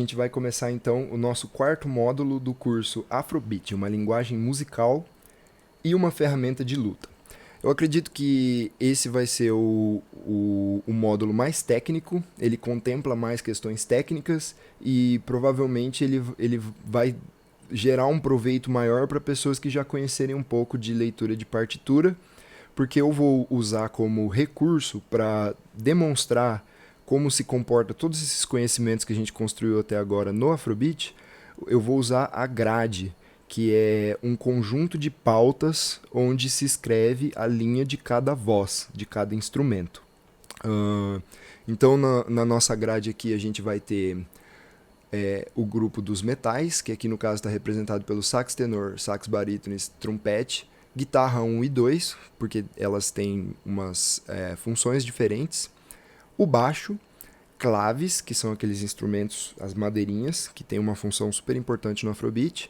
gente vai começar então o nosso quarto módulo do curso Afrobeat, uma linguagem musical e uma ferramenta de luta. Eu acredito que esse vai ser o módulo mais técnico, ele contempla mais questões técnicas e provavelmente ele vai gerar um proveito maior para pessoas que já conhecerem um pouco de leitura de partitura, porque eu vou usar como recurso para demonstrar como se comporta todos esses conhecimentos que a gente construiu até agora no Afrobeat. Eu vou usar a grade, que é um conjunto de pautas onde se escreve a linha de cada voz, de cada instrumento. Então, na nossa grade aqui, a gente vai ter o grupo dos metais, que aqui no caso está representado pelo sax tenor, sax barítono, trompete, guitarra 1 e 2, porque elas têm umas funções diferentes. O baixo, claves, que são aqueles instrumentos, as madeirinhas, que tem uma função super importante no Afrobeat.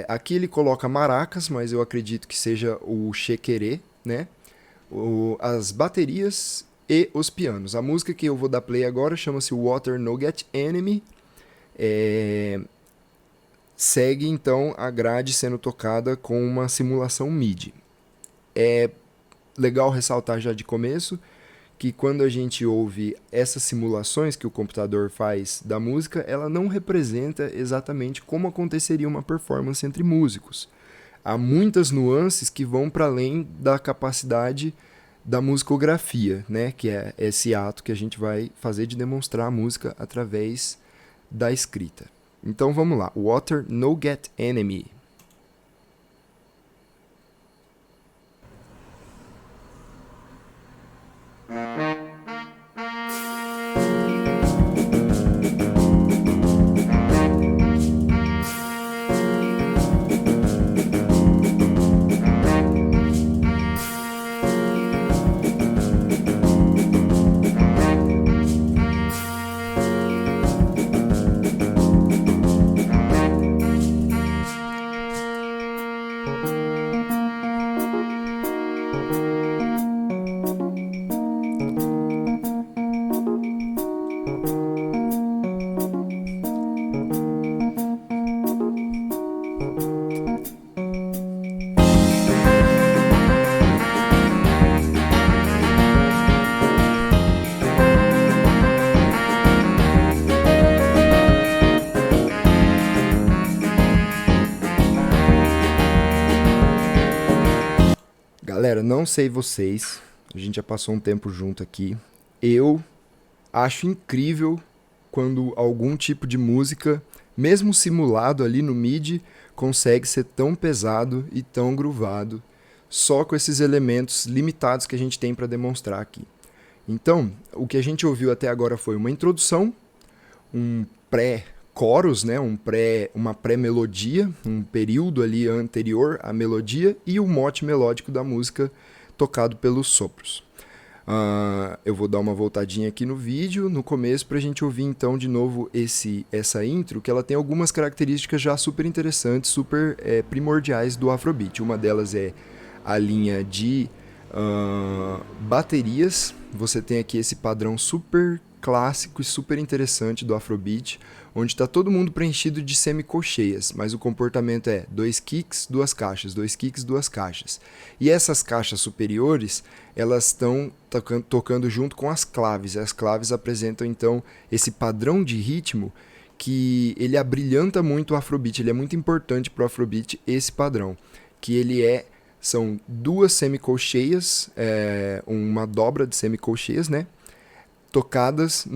Aqui ele coloca maracas, mas eu acredito que seja o chequerê, né? As baterias e os pianos. A música que eu vou dar play agora chama-se Water No Get Enemy. Segue então a grade sendo tocada com uma simulação MIDI. É legal ressaltar já de começo que quando a gente ouve essas simulações que o computador faz da música, ela não representa exatamente como aconteceria uma performance entre músicos. Há muitas nuances que vão para além da capacidade da musicografia, né? Que é esse ato que a gente vai fazer de demonstrar a música através da escrita. Então vamos lá, Water No Get Enemy. Galera, não sei vocês, a gente já passou um tempo junto aqui. Eu acho incrível quando algum tipo de música, mesmo simulado ali no MIDI, consegue ser tão pesado e tão groovado, só com esses elementos limitados que a gente tem para demonstrar aqui. Então, o que a gente ouviu até agora foi uma introdução, um pré-chorus, né, uma pré-melodia, um período ali anterior à melodia e o mote melódico da música tocado pelos sopros. Eu vou dar uma voltadinha aqui no vídeo, no começo, para a gente ouvir então de novo essa intro, que ela tem algumas características já super interessantes, super primordiais do Afrobeat. Uma delas é a linha de baterias. Você tem aqui esse padrão super clássico e super interessante do Afrobeat, onde está todo mundo preenchido de semicolcheias, mas o comportamento é 2 kicks, 2 caixas, 2 kicks, 2 caixas. E essas caixas superiores, elas estão tocando junto com as claves. As claves apresentam então esse padrão de ritmo que ele abrilhanta muito o Afrobeat, ele é muito importante para o Afrobeat esse padrão, que são 2 semicolcheias, uma dobra de semicolcheias, né? Tocadas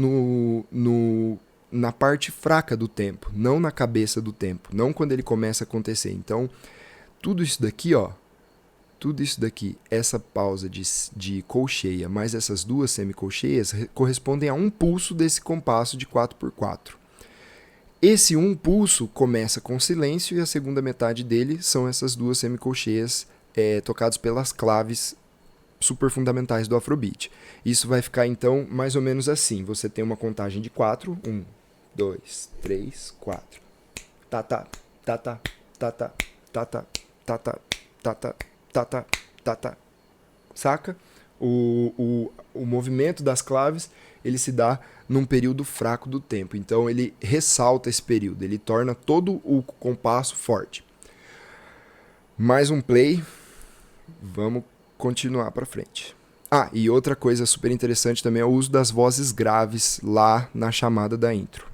na parte fraca do tempo, não na cabeça do tempo, não quando ele começa a acontecer. Então, tudo isso daqui, essa pausa de colcheia, mais essas 2 semicolcheias, correspondem a um pulso desse compasso de 4x4. Esse um pulso começa com silêncio e a segunda metade dele são essas 2 semicolcheias tocadas pelas claves super fundamentais do Afrobeat. Isso vai ficar então mais ou menos assim. Você tem uma contagem de 4, 1, 2, 3, 4. Tá, tá, tá, tá, tá, tá, tá, tá, tá, tá, tá, tá, tá, tá, tá, tá. Saca? O movimento das claves ele se dá num período fraco do tempo. Então ele ressalta esse período, ele torna todo o compasso forte. Mais um play, vamos continuar para frente. E outra coisa super interessante também é o uso das vozes graves lá na chamada da intro.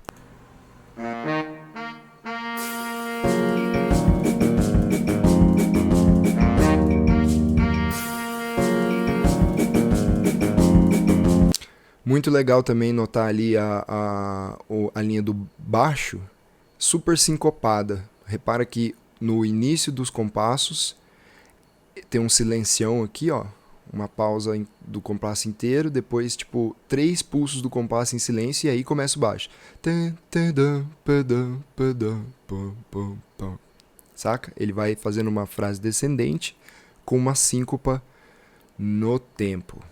Muito legal também notar ali a linha do baixo super sincopada. Repara que no início dos compassos tem um silencião aqui, ó, uma pausa do compasso inteiro, depois tipo 3 pulsos do compasso em silêncio e aí começa o baixo. Saca? Ele vai fazendo uma frase descendente com uma síncopa no tempo.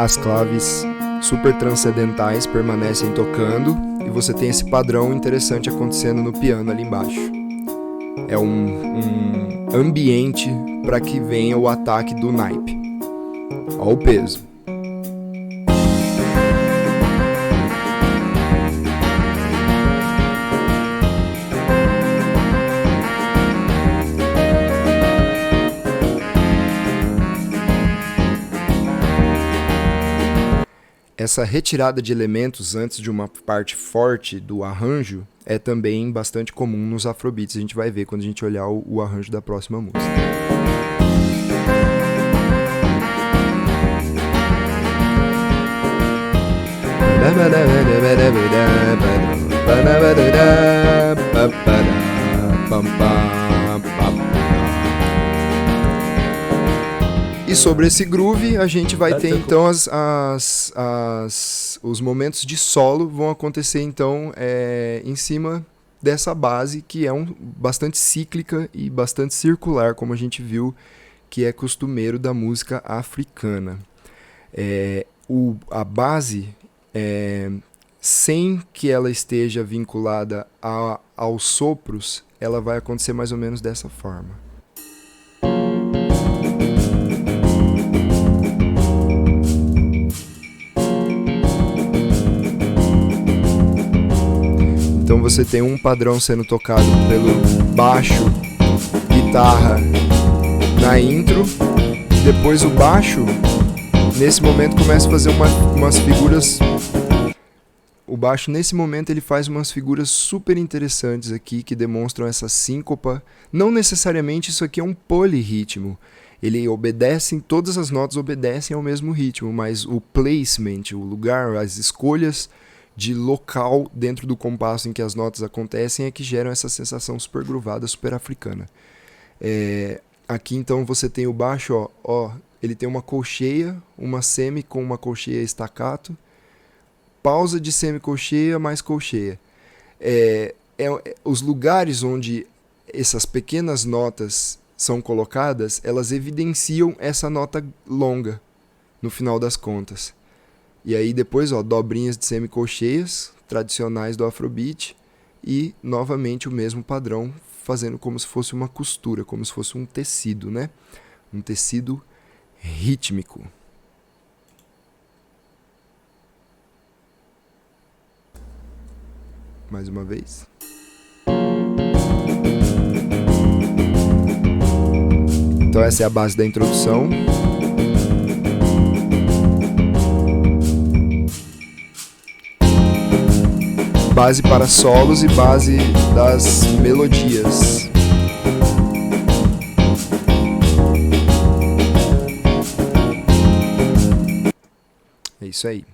As claves super transcendentais permanecem tocando e você tem esse padrão interessante acontecendo no piano ali embaixo. É um ambiente para que venha o ataque do naipe. Olha o peso. Essa retirada de elementos antes de uma parte forte do arranjo é também bastante comum nos afrobeats. A gente vai ver quando a gente olhar o arranjo da próxima música. E sobre esse groove, a gente vai ter então os momentos de solo vão acontecer então em cima dessa base que é bastante cíclica e bastante circular, como a gente viu que é costumeiro da música africana. A base, sem que ela esteja vinculada aos sopros, ela vai acontecer mais ou menos dessa forma. Então você tem um padrão sendo tocado pelo baixo, guitarra na intro, depois o baixo, nesse momento começa a fazer umas figuras. O baixo nesse momento ele faz umas figuras super interessantes aqui que demonstram essa síncopa. Não necessariamente isso aqui é um polirritmo. Ele obedece, todas as notas obedecem ao mesmo ritmo, mas o placement, o lugar, as escolhas de local dentro do compasso em que as notas acontecem é que geram essa sensação super groovada, super africana. Aqui então você tem o baixo, ó, ele tem uma colcheia, uma semi com uma colcheia staccato, pausa de semicolcheia mais colcheia. Os lugares onde essas pequenas notas são colocadas, elas evidenciam essa nota longa no final das contas. E aí depois, ó, dobrinhas de semicolcheias tradicionais do Afrobeat e novamente o mesmo padrão, fazendo como se fosse uma costura, como se fosse um tecido, né? Um tecido rítmico. Mais uma vez. Então essa é a base da introdução. Base para solos e base das melodias. É isso aí.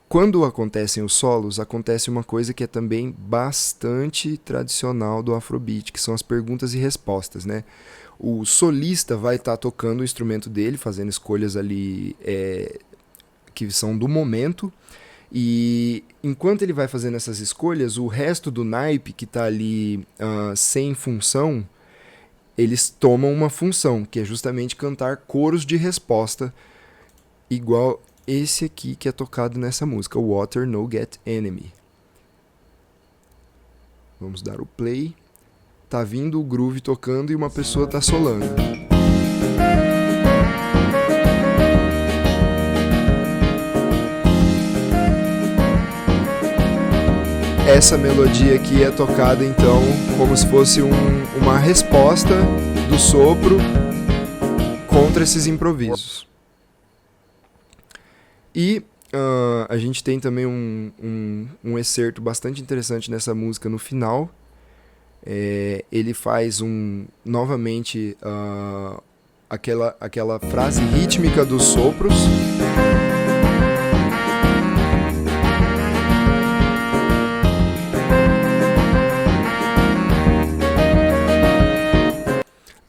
Quando acontecem os solos, acontece uma coisa que é também bastante tradicional do Afrobeat, que são as perguntas e respostas, né? O solista vai estar tocando o instrumento dele, fazendo escolhas ali que são do momento. E enquanto ele vai fazendo essas escolhas, o resto do naipe que está ali sem função, eles tomam uma função, que é justamente cantar coros de resposta igual esse aqui que é tocado nessa música, Water No Get Enemy. Vamos dar o play. Tá vindo o groove tocando e uma pessoa tá solando. Essa melodia aqui é tocada então como se fosse uma resposta do sopro contra esses improvisos. E a gente tem também um excerto bastante interessante nessa música no final. Ele faz novamente aquela frase rítmica dos sopros.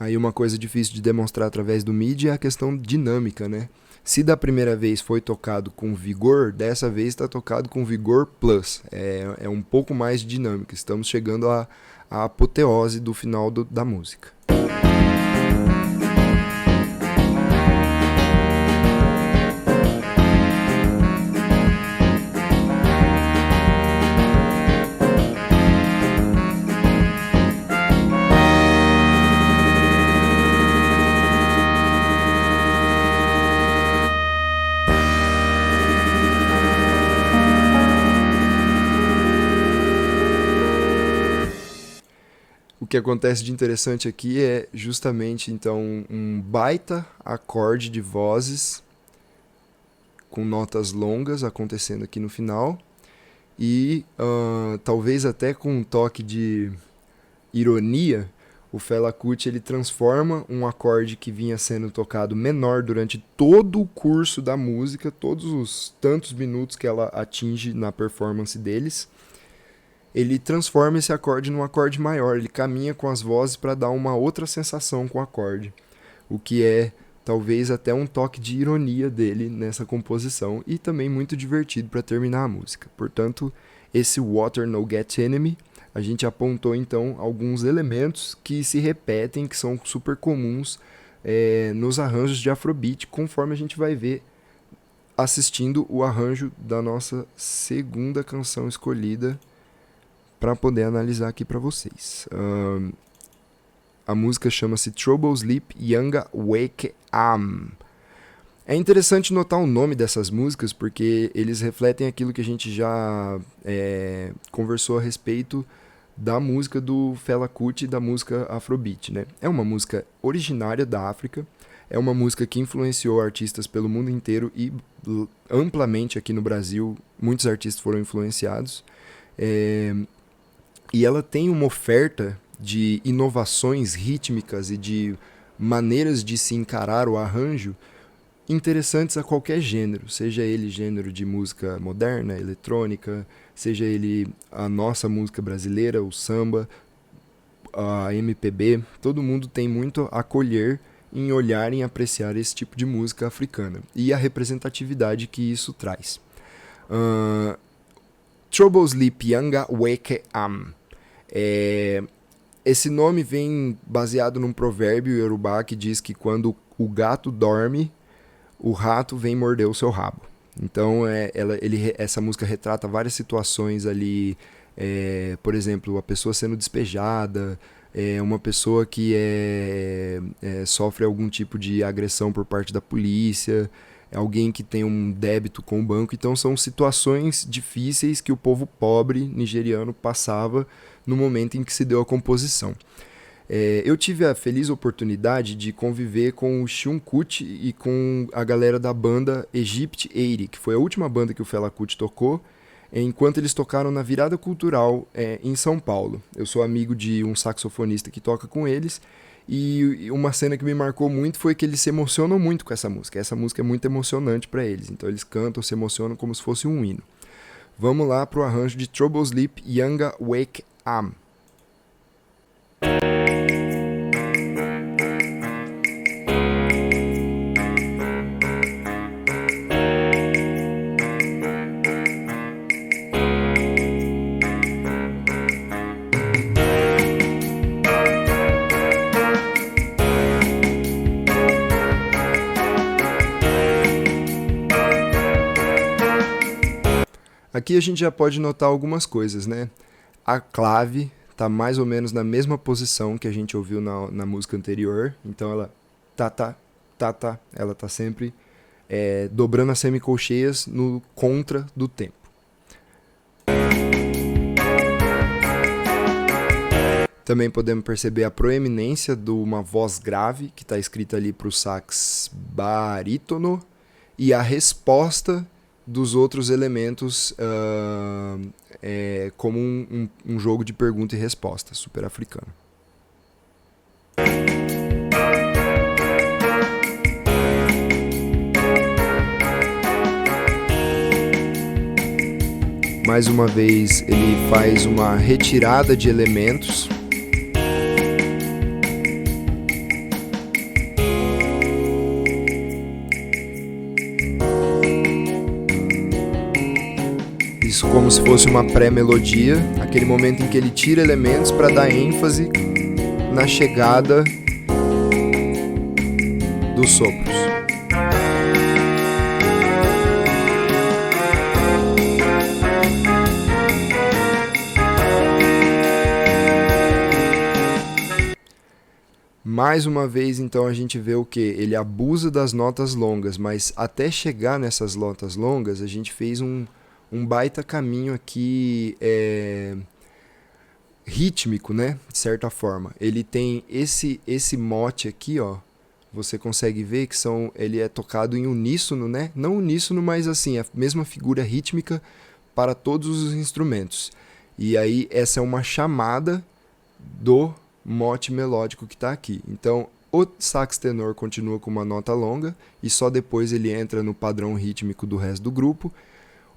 Aí uma coisa difícil de demonstrar através do MIDI é a questão dinâmica, né? Se da primeira vez foi tocado com vigor, dessa vez está tocado com vigor plus. É um pouco mais dinâmico. Estamos chegando à apoteose do final da música. O que acontece de interessante aqui é justamente então um baita acorde de vozes com notas longas acontecendo aqui no final e talvez até com um toque de ironia, o Fela Kuti ele transforma um acorde que vinha sendo tocado menor durante todo o curso da música, todos os tantos minutos que ela atinge na performance deles. Ele transforma esse acorde num acorde maior, ele caminha com as vozes para dar uma outra sensação com o acorde, o que é talvez até um toque de ironia dele nessa composição e também muito divertido para terminar a música. Portanto, esse Water No Get Enemy, a gente apontou então alguns elementos que se repetem, que são super comuns nos arranjos de Afrobeat, conforme a gente vai ver assistindo o arranjo da nossa segunda canção escolhida, para poder analisar aqui para vocês. A música chama-se Trouble Sleep Yanga Wake Am. É interessante notar o nome dessas músicas porque eles refletem aquilo que a gente já conversou a respeito da música do Fela Kuti e da música Afrobeat, né? É uma música originária da África, é uma música que influenciou artistas pelo mundo inteiro e amplamente aqui no Brasil muitos artistas foram influenciados. E ela tem uma oferta de inovações rítmicas e de maneiras de se encarar o arranjo interessantes a qualquer gênero, seja ele gênero de música moderna, eletrônica, seja ele a nossa música brasileira, o samba, a MPB, todo mundo tem muito a colher em olhar e apreciar esse tipo de música africana e a representatividade que isso traz. Trouble Sleep Yanga Wake Am. Esse nome vem baseado num provérbio iorubá que diz que quando o gato dorme, o rato vem morder o seu rabo. Então essa música retrata várias situações ali, por exemplo, a pessoa sendo despejada, uma pessoa que sofre algum tipo de agressão por parte da polícia, alguém que tem um débito com o banco. Então são situações difíceis que o povo pobre nigeriano passava no momento em que se deu a composição. Eu tive a feliz oportunidade de conviver com o Seun Kuti e com a galera da banda Egypt 80, que foi a última banda que o Fela Kuti tocou, enquanto eles tocaram na Virada Cultural em São Paulo. Eu sou amigo de um saxofonista que toca com eles, e uma cena que me marcou muito foi que eles se emocionam muito com essa música. Essa música é muito emocionante para eles, então eles cantam, se emocionam como se fosse um hino. Vamos lá para o arranjo de Trouble Sleep Yanga Wake Am. Aqui a gente já pode notar algumas coisas, né? A clave tá mais ou menos na mesma posição que a gente ouviu na música anterior, então ela tá, ela tá sempre dobrando as semicolcheias no contra do tempo. Também podemos perceber a proeminência de uma voz grave, que está escrita ali para o sax barítono, e a resposta dos outros elementos como um jogo de pergunta e resposta, super africano. Mais uma vez, ele faz uma retirada de elementos. Isso como se fosse uma pré-melodia, aquele momento em que ele tira elementos para dar ênfase na chegada dos sopros. Mais uma vez, então, a gente vê o que? Ele abusa das notas longas, mas até chegar nessas notas longas, a gente fez um baita caminho aqui rítmico, né? De certa forma. Ele tem esse mote aqui, ó. Você consegue ver que ele é tocado em uníssono, né? Não uníssono, mas assim, a mesma figura rítmica para todos os instrumentos. E aí, essa é uma chamada do mote melódico que está aqui. Então, o sax tenor continua com uma nota longa e só depois ele entra no padrão rítmico do resto do grupo.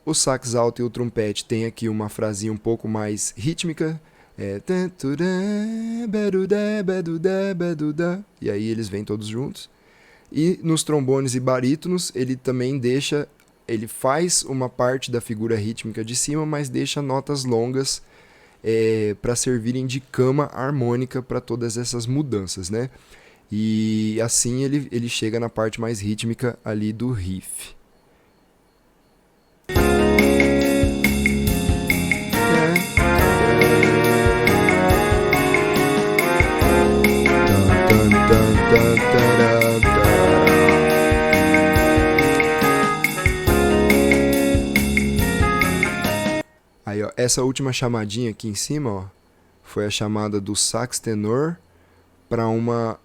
O sax alto e o trompete tem aqui uma frasinha um pouco mais rítmica. E aí eles vêm todos juntos. E nos trombones e barítonos, ele também ele faz uma parte da figura rítmica de cima, mas deixa notas longas para servirem de cama harmônica para todas essas mudanças, né? E assim ele chega na parte mais rítmica ali do riff. Aí, ó, essa última chamadinha aqui em cima, ó, foi a chamada do sax tenor para uma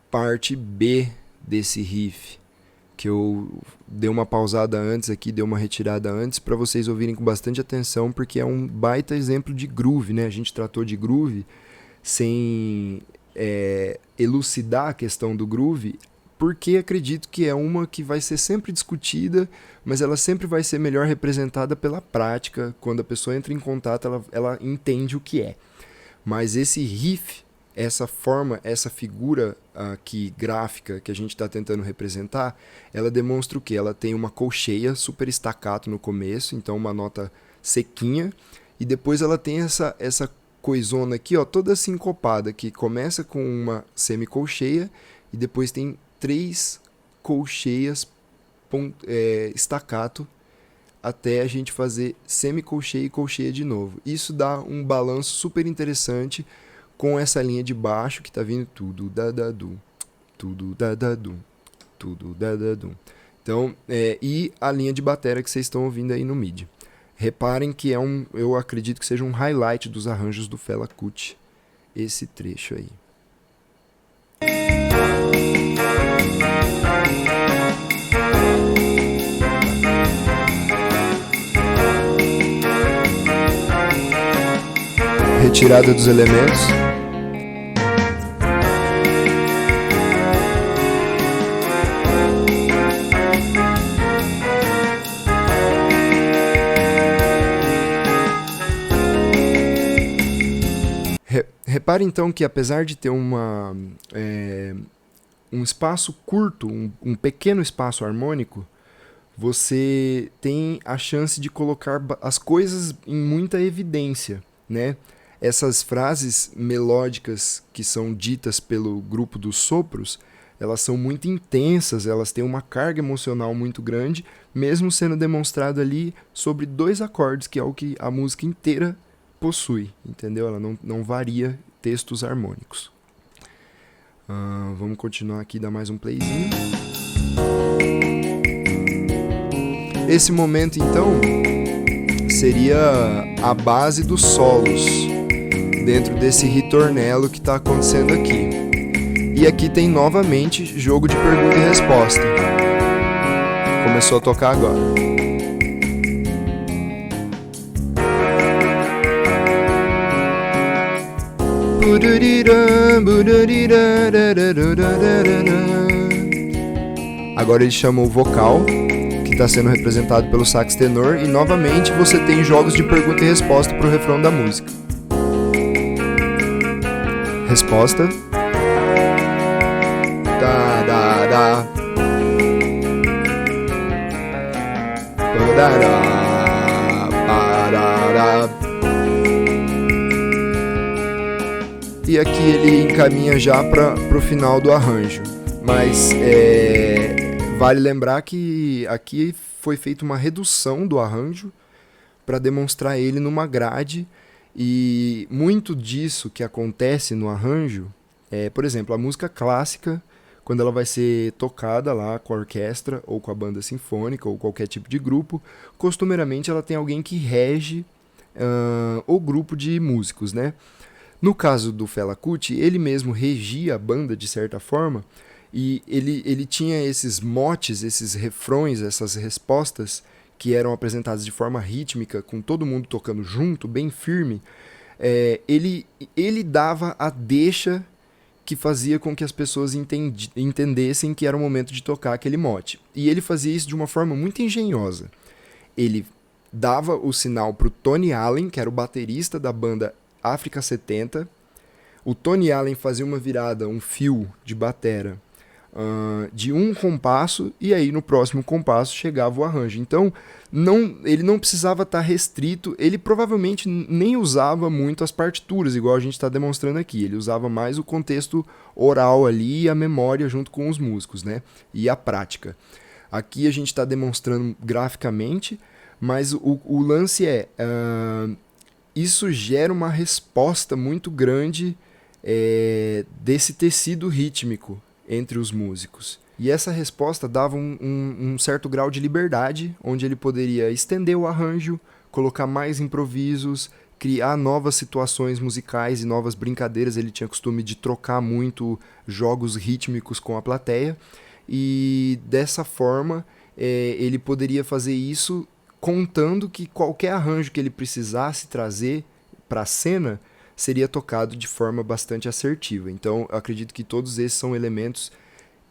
parte B desse riff, que eu dei uma pausada antes aqui, dei uma retirada antes para vocês ouvirem com bastante atenção, porque é um baita exemplo de groove, né? A gente tratou de groove sem elucidar a questão do groove, porque acredito que é uma que vai ser sempre discutida, mas ela sempre vai ser melhor representada pela prática. Quando a pessoa entra em contato, ela entende o que é. Mas esse riff, essa forma, essa figura aqui gráfica que a gente está tentando representar, ela demonstra o quê? Ela tem uma colcheia super staccato no começo, então uma nota sequinha, e depois ela tem essa coisona aqui, ó, toda sincopada, que começa com uma semicolcheia e depois tem 3 colcheias staccato até a gente fazer semicolcheia e colcheia de novo. Isso dá um balanço super interessante com essa linha de baixo que tá vindo tudo dadadu, tudo dadadu, tudo dadadu. Então, e a linha de bateria que vocês estão ouvindo aí no MIDI. Reparem que eu acredito que seja um highlight dos arranjos do Fela Kuti, esse trecho aí. Retirada dos elementos. Repare então que apesar de ter um espaço curto, um pequeno espaço harmônico, você tem a chance de colocar as coisas em muita evidência, né? Essas frases melódicas que são ditas pelo grupo dos sopros elas são muito intensas, elas têm uma carga emocional muito grande, mesmo sendo demonstrado ali sobre 2 acordes, que é o que a música inteira possui, entendeu? Ela não varia textos harmônicos. Vamos continuar aqui, dar mais um playzinho. Esse momento, então, seria a base dos solos dentro desse ritornelo que está acontecendo aqui. E aqui tem novamente jogo de pergunta e resposta. Começou a tocar agora. Agora ele chama o vocal, que está sendo representado pelo sax tenor, e novamente você tem jogos de pergunta e resposta para o refrão da música. Resposta. Da, da, da. Da, da, parará. E aqui ele encaminha já para o final do arranjo. Mas vale lembrar que aqui foi feita uma redução do arranjo para demonstrar ele numa grade. E muito disso que acontece no arranjo por exemplo, a música clássica, quando ela vai ser tocada lá com a orquestra ou com a banda sinfônica ou qualquer tipo de grupo, costumeiramente ela tem alguém que rege o grupo de músicos, né? No caso do Fela Kuti, ele mesmo regia a banda de certa forma, e ele tinha esses motes, esses refrões, essas respostas que eram apresentadas de forma rítmica, com todo mundo tocando junto, bem firme. Ele dava a deixa que fazia com que as pessoas entendessem que era o momento de tocar aquele mote. E ele fazia isso de uma forma muito engenhosa. Ele dava o sinal para o Tony Allen, que era o baterista da banda África 70. O Tony Allen fazia uma virada, um fio de batera de um compasso, e aí no próximo compasso chegava o arranjo. Então ele não precisava estar restrito, ele provavelmente nem usava muito as partituras, igual a gente está demonstrando aqui. Ele usava mais o contexto oral ali e a memória junto com os músicos, né? E a prática. Aqui a gente está demonstrando graficamente, mas o lance isso gera uma resposta muito grande desse tecido rítmico entre os músicos. E essa resposta dava um certo grau de liberdade, onde ele poderia estender o arranjo, colocar mais improvisos, criar novas situações musicais e novas brincadeiras. Ele tinha costume de trocar muito jogos rítmicos com a plateia, e dessa forma ele poderia fazer isso contando que qualquer arranjo que ele precisasse trazer para a cena seria tocado de forma bastante assertiva. Então, eu acredito que todos esses são elementos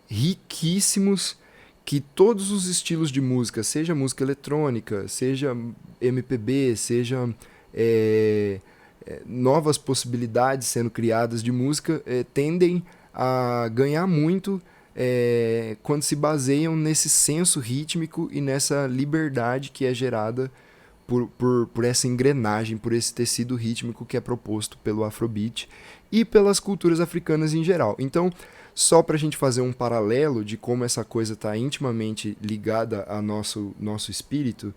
riquíssimos que todos os estilos de música, seja música eletrônica, seja MPB, seja novas possibilidades sendo criadas de música, tendem a ganhar muito quando se baseiam nesse senso rítmico e nessa liberdade que é gerada por essa engrenagem, por esse tecido rítmico que é proposto pelo Afrobeat e pelas culturas africanas em geral. Então, só para a gente fazer um paralelo de como essa coisa está intimamente ligada ao nosso espírito,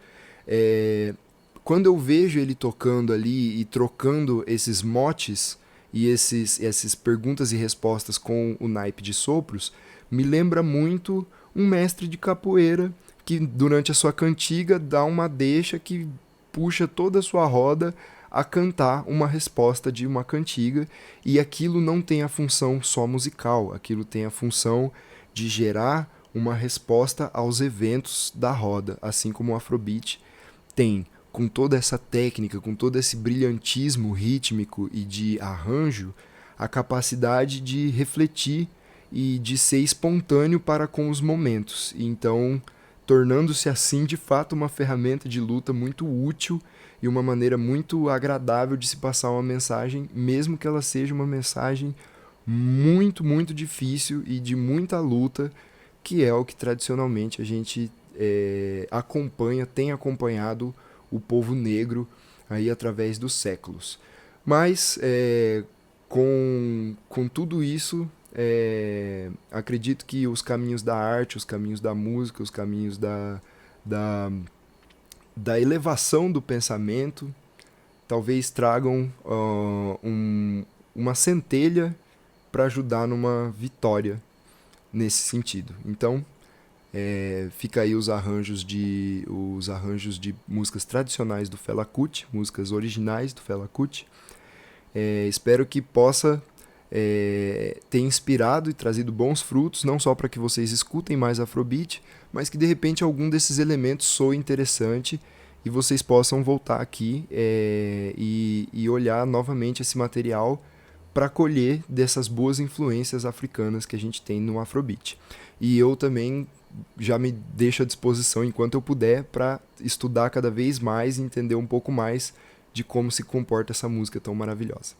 quando eu vejo ele tocando ali e trocando esses motes e esses perguntas e respostas com o naipe de sopros, me lembra muito um mestre de capoeira que durante a sua cantiga dá uma deixa que puxa toda a sua roda a cantar uma resposta de uma cantiga, e aquilo não tem a função só musical, aquilo tem a função de gerar uma resposta aos eventos da roda, assim como o Afrobeat tem, com toda essa técnica, com todo esse brilhantismo rítmico e de arranjo, a capacidade de refletir e de ser espontâneo para com os momentos. Então, tornando-se assim, de fato, uma ferramenta de luta muito útil e uma maneira muito agradável de se passar uma mensagem, mesmo que ela seja uma mensagem muito, muito difícil e de muita luta, que é o que tradicionalmente a gente tem acompanhado o povo negro aí através dos séculos. Mas, com tudo isso, acredito que os caminhos da arte, os caminhos da música, os caminhos da, da elevação do pensamento talvez tragam uma centelha para ajudar numa vitória nesse sentido. Então, fica aí os arranjos de músicas tradicionais do Fela Kuti, músicas originais do Fela Kuti. Espero que possa ter inspirado e trazido bons frutos, não só para que vocês escutem mais Afrobeat, mas que de repente algum desses elementos soe interessante e vocês possam voltar aqui e olhar novamente esse material para colher dessas boas influências africanas que a gente tem no Afrobeat. E eu também já me deixo à disposição, enquanto eu puder, para estudar cada vez mais e entender um pouco mais de como se comporta essa música tão maravilhosa.